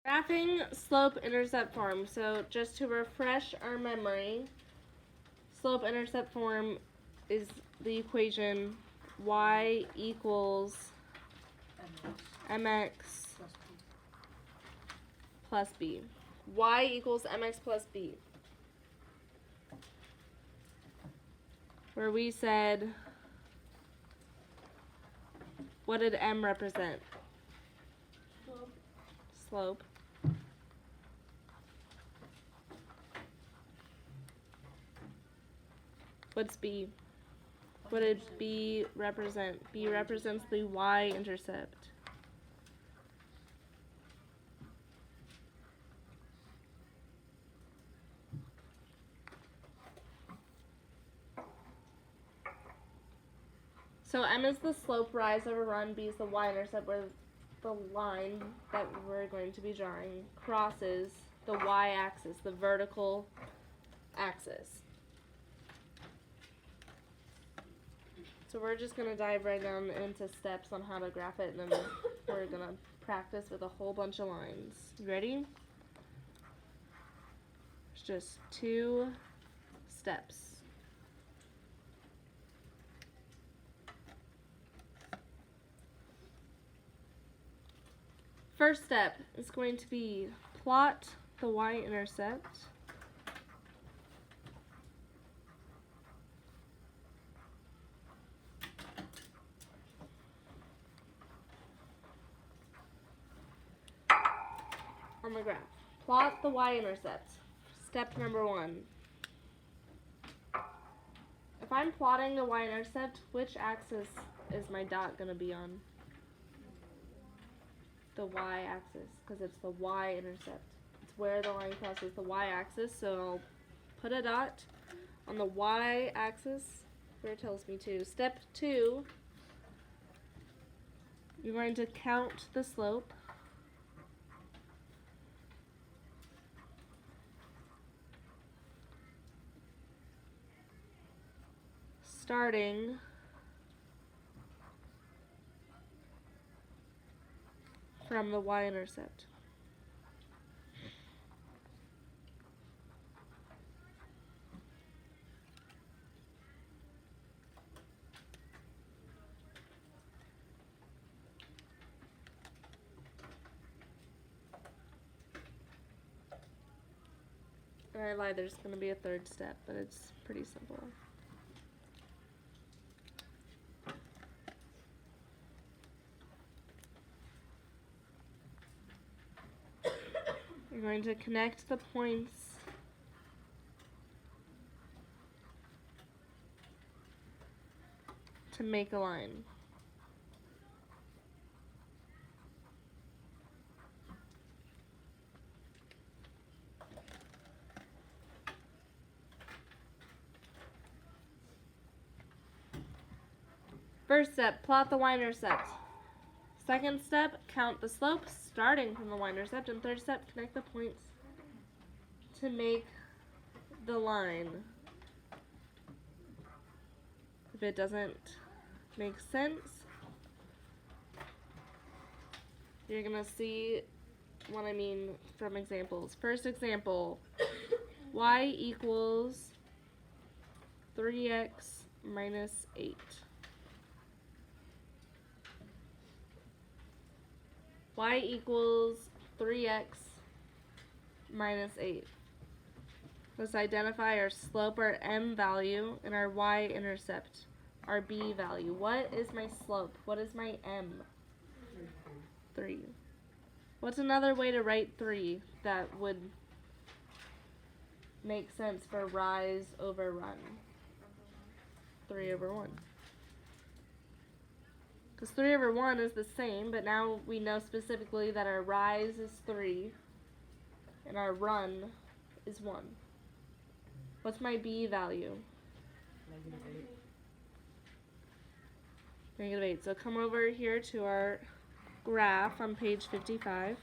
Graphing slope-intercept form. So just to refresh our memory, slope-intercept form is the equation y equals mx plus b. Y equals mx plus b. Where we said, what did m represent? Slope. What's b? What did b represent? B represents the y-intercept. So m is the slope, rise over run. B is the y-intercept, where the line that we're going to be drawing crosses the y-axis, the vertical axis. So we're just going to dive right down into steps on how to graph it, and then we're going to practice with a whole bunch of lines. You ready? It's just 2 steps. First step is going to be plot the y-intercept. On the graph. Plot the y-intercept. Step number 1. If I'm plotting the y-intercept, which axis is my dot going to be on? The y-axis, because it's the y-intercept. It's where the line crosses the y-axis, so I'll put a dot on the y-axis where it tells me to. Step 2, you're going to count the slope. Starting from the y-intercept. And I lied, there's going to be a third step, but it's pretty simple. You're going to connect the points to make a line. First step, plot the y-intercept. Second step, count the slope starting from the y-intercept. And third step, connect the points to make the line. If it doesn't make sense, you're going to see what I mean from examples. First example, y equals 3x minus 8. Y equals 3x minus 8. Let's identify our slope, our m value, and our y-intercept, our b value. What is my slope? What is my m? 3. What's another way to write 3 that would make sense for rise over run? 3 over 1. Because 3 over 1 is the same, but now we know specifically that our rise is 3 and our run is 1. What's my b value? Negative 8. So come over here to our graph on page 55.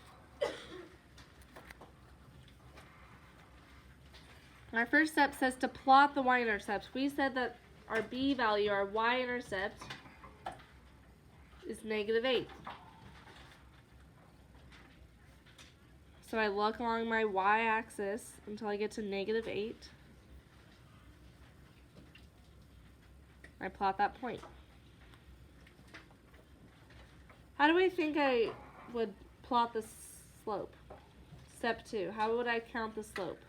Our first step says to plot the y-intercept. We said that our b value, our y-intercept, is negative 8. So I look along my y-axis until I get to -8. I plot that point. How do I think I would plot the slope? Step 2. How would I count the slope?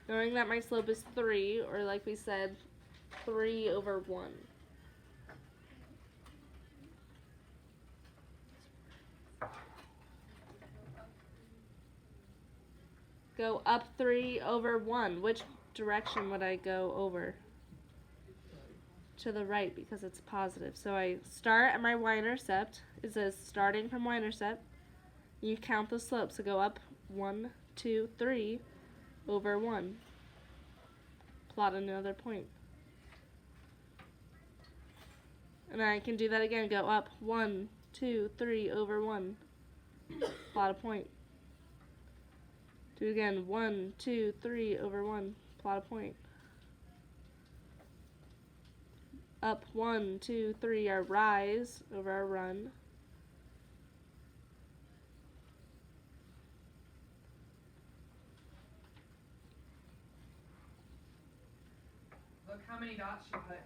Knowing that my slope is 3, or like we said, 3/1. Go up 3/1. Which direction would I go over? To the right, because it's positive. So I start at my y-intercept. It says starting from y-intercept. You count the slope. So go up 1, 2, 3/1. Plot another point. And I can do that again. Go up 1, 2, 3/1. Plot a point. Do it again. 1, 2, 3/1. Plot a point. Up 1, 2, 3, our rise over our run. Look how many dots you put.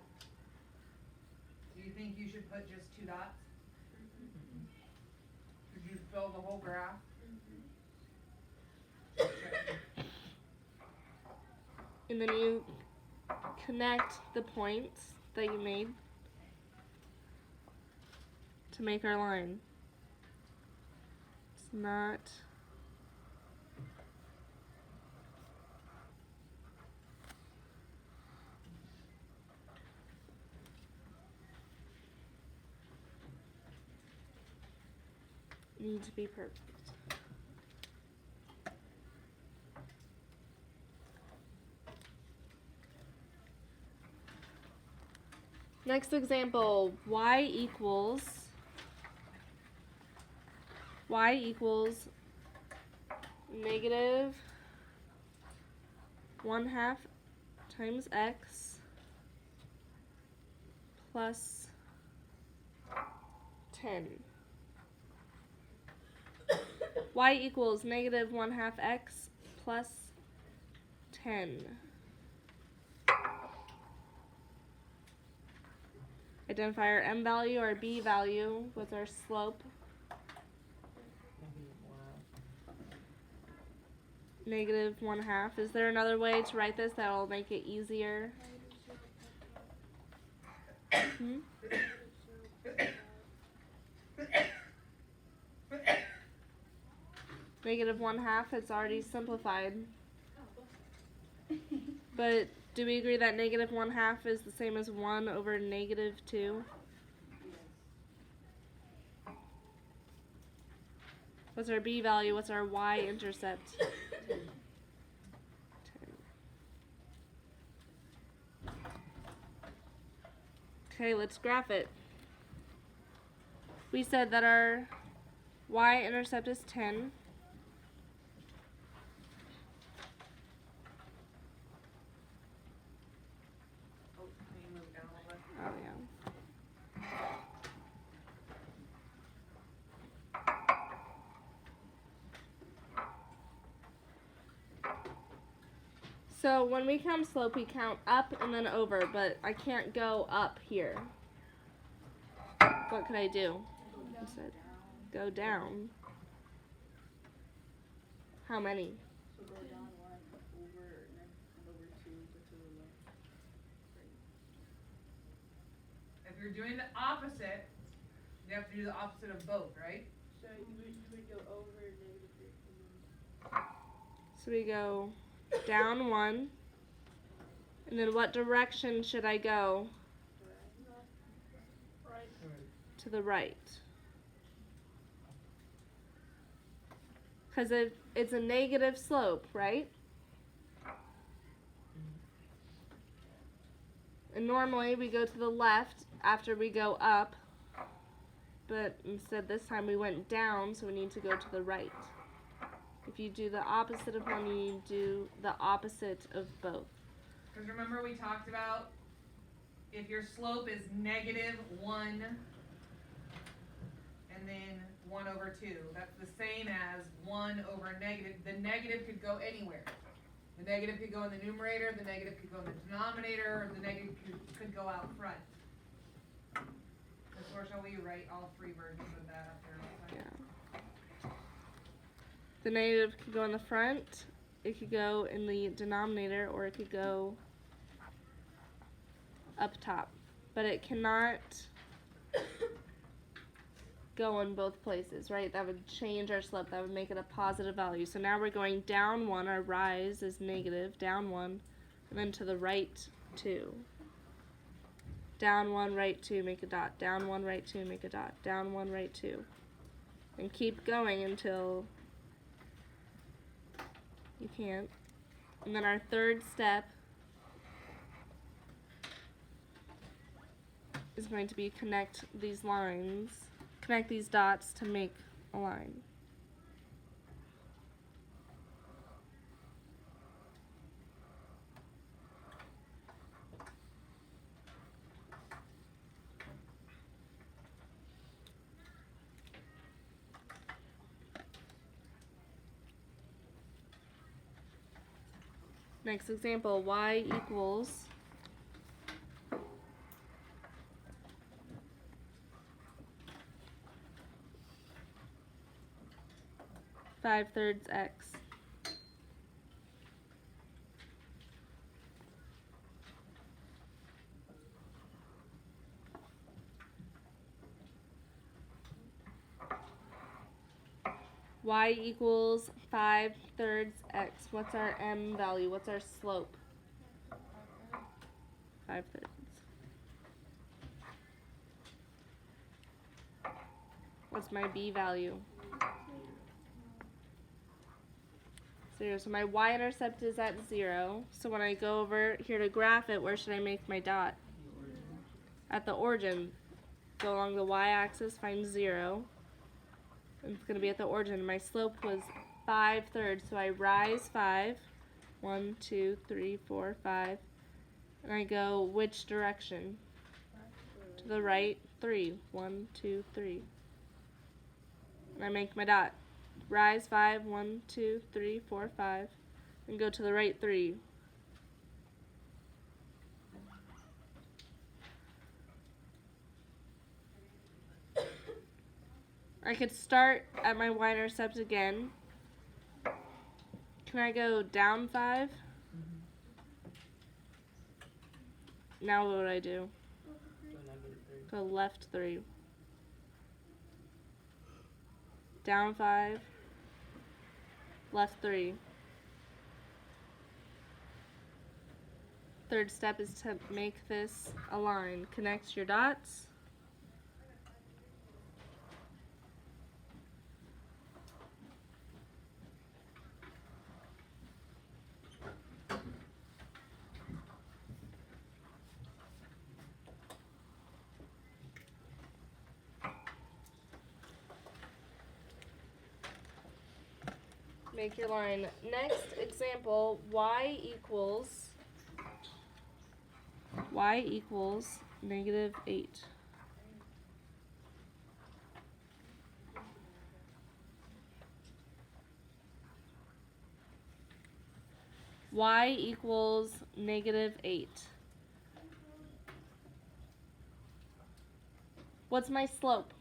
Do you think you should put just 2 dots? Should you fill the whole graph? And then you connect the points that you made to make our line. It's not need to be perfect. Next example, y equals -1/2 times x plus 10. Y equals -1/2 x plus 10. Identify our m value, our b value with our slope. -1/2. Is there another way to write this that will make it easier? -1/2, it's already simplified. But do we agree that -1/2 is the same as 1/2? What's our b value? What's our y-intercept? 10. Okay, let's graph it. We said that our y-intercept is 10. Oh, yeah. So when we count slope, we count up and then over, but I can't go up here. What could I do instead? Go down. How many? So go down 1, over, and then over 2, to the left. If you're doing the opposite, you have to do the opposite of both, right? So you would go over -3. So we go down 1. And then what direction should I go? Right. To the right. Because it's a negative slope, right? And normally we go to the left after we go up. But instead this time we went down, so we need to go to the right. If you do the opposite of one, you need to do the opposite of both. Because remember we talked about if your slope is -1 and then 1 over 2. That's the same as 1 over negative. The negative could go anywhere. The negative could go in the numerator, the negative could go in the denominator, or the negative could go out front. Or shall we write all three versions of that up there? Yeah. The negative could go in the front, it could go in the denominator, or it could go up top. But it cannot go in both places, right? That would change our slope. That would make it a positive value. So now we're going down 1. Our rise is negative, down 1, and then to the right 2. Down 1, right 2, make a dot. Down 1, right 2, make a dot. Down 1, right 2. And keep going until you can't. And then our third step is going to be connect these lines, connect these dots to make a line. Next example, y equals 5/3 x. Y equals 5/3 x. What's our m value? What's our slope? 5/3. What's my b value? 0. So my y-intercept is at 0. So when I go over here to graph it, where should I make my dot? At the origin. Go along the y-axis, find 0. It's going to be at the origin. My slope was 5/3, so I rise 5. 1, 2, 3, 4, 5. And I go which direction? To the right 3. 1, 2, 3. And I make my dot. Rise 5. 1, 2, 3, 4, 5. And go to the right 3. I could start at my y-intercept again. Can I go down 5? Now what would I do? Go left 3. Down 5. Left 3. Third step is to make this a line. Connect your dots. Make your line. Next example, y equals -8. Y equals -8. What's my slope?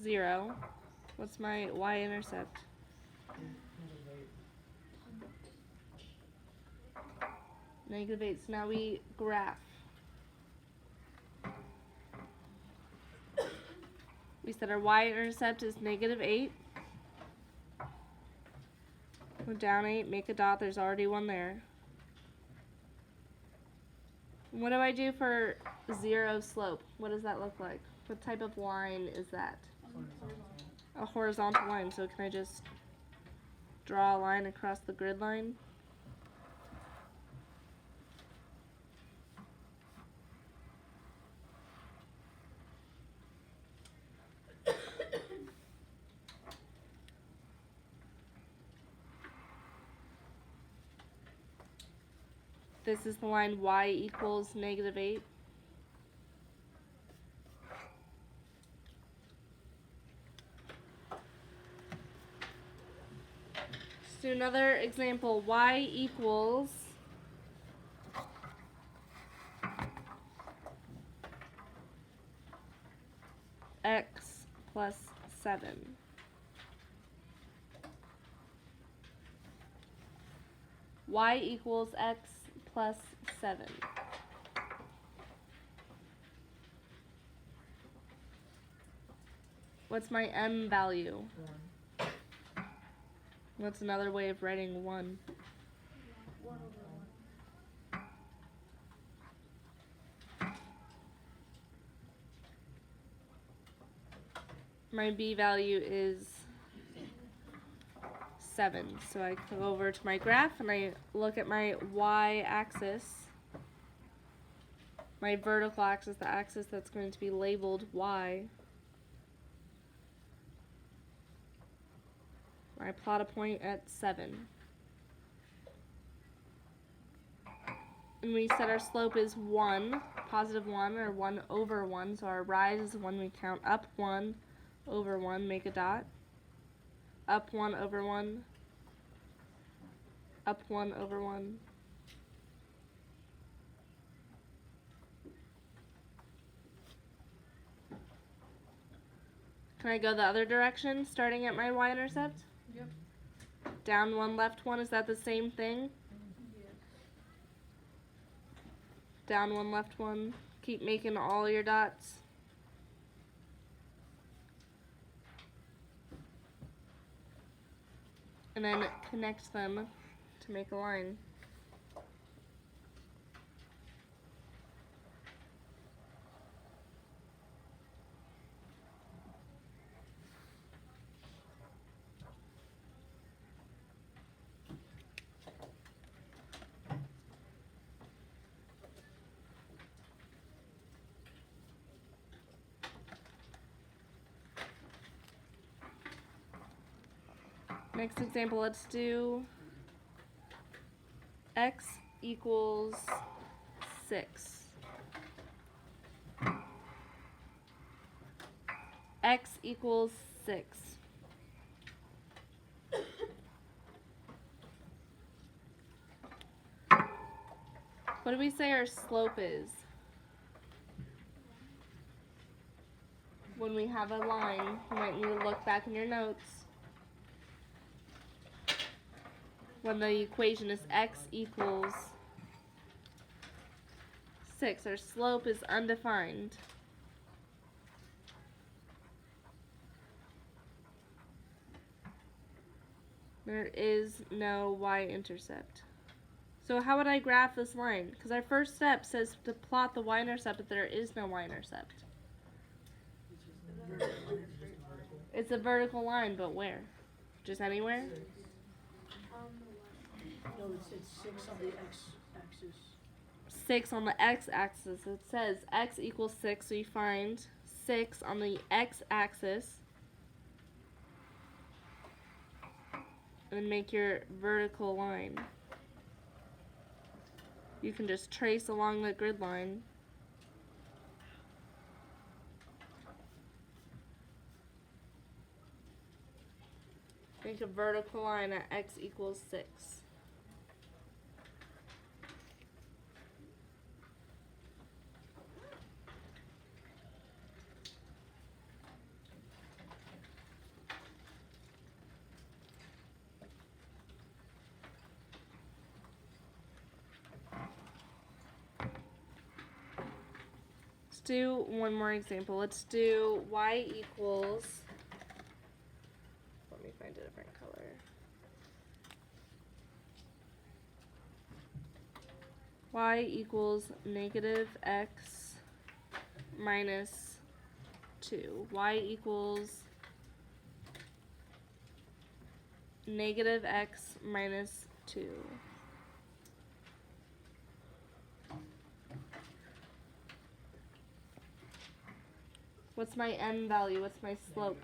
0. What's my y-intercept? -8. So now we graph. We said our y-intercept is -8. Go down 8, make a dot. There's already one there. What do I do for 0 slope? What does that look like? What type of line is that? A horizontal line. So can I just draw a line across the grid line? This is the line y equals -8. do another example. Y equals x plus 7. Y equals x plus 7. What's my m value? 1. What's another way of writing 1? 1 over 1. My b value is 7. So I go over to my graph and I look at my y-axis. My vertical axis, the axis that's going to be labeled y. I plot a point at 7. And we said our slope is 1, positive 1, or 1 over 1. So our rise is when we count up 1 over 1, make a dot. Up 1 over 1. Up 1 over 1. Can I go the other direction, starting at my y-intercept? Yep. Down 1, left 1, is that the same thing? Yes. Down 1, left 1. Keep making all your dots. And then connect them to make a line. Next example, let's do x equals 6. X equals 6. What do we say our slope is? When we have a line, you might need to look back in your notes. When the equation is x equals 6, our slope is undefined. There is no y-intercept. So how would I graph this line? Because our first step says to plot the y-intercept, but there is no y-intercept. It's a vertical line, but where? Just anywhere? No, it's 6 on the x-axis. 6 on the x-axis. It says x equals 6, so you find 6 on the x-axis. And then make your vertical line. You can just trace along the grid line. Make a vertical line at x equals 6. Let's do one more example. Let's do y equals, let me find a different color. Y equals negative x minus 2. Y equals negative x minus 2. What's my m value? What's my slope?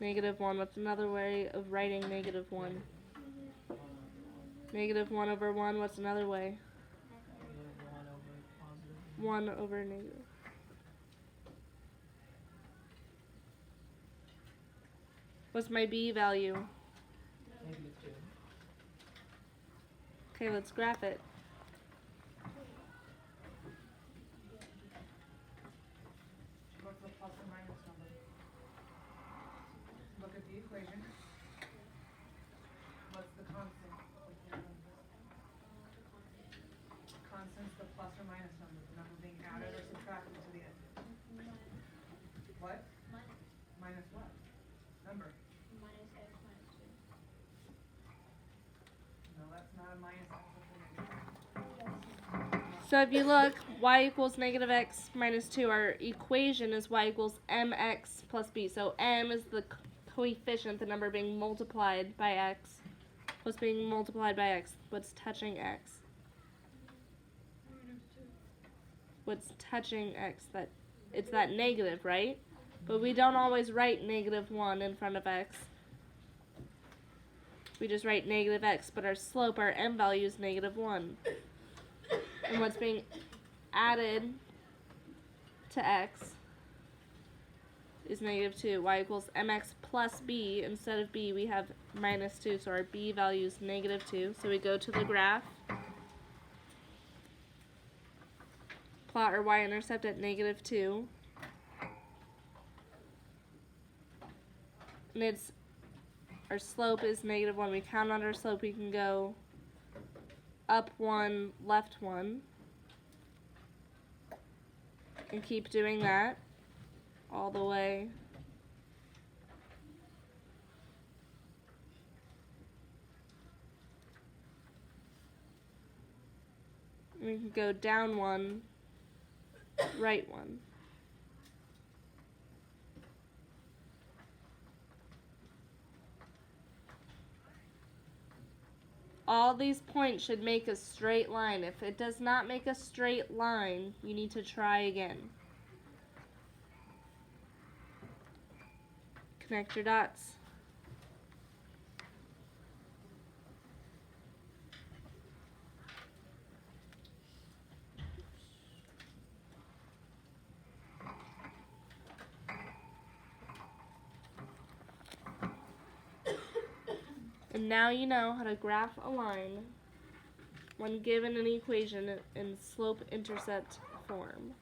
Negative 1. What's another way of writing negative 1? Negative 1 over 1. What's another way? 1 over negative. What's my b value? Okay, let's graph it. What's the plus or minus number? Look at the equation. What's the constant? Constant's the plus or minus number, the number being added or subtracted to the end. What? Minus what? Number. No, that's not a minus, that's a negative. So if you look, y equals negative x minus 2. Our equation is y equals mx plus b. So m is the coefficient, the number being multiplied by x. What's being multiplied by x? What's touching x? What's touching x? It's that negative, right? But we don't always write -1 in front of x. We just write negative x, but our slope, our m value is -1. And what's being added to x is -2. Y equals mx plus b. Instead of b, we have -2, so our b value is -2. So we go to the graph. Plot our y-intercept at -2. And our slope is -1. We count on our slope, we can go up 1, left 1. And keep doing that all the way. We can go down 1, right 1. All these points should make a straight line. If it does not make a straight line, you need to try again. Connect your dots. And now you know how to graph a line when given an equation in slope-intercept form.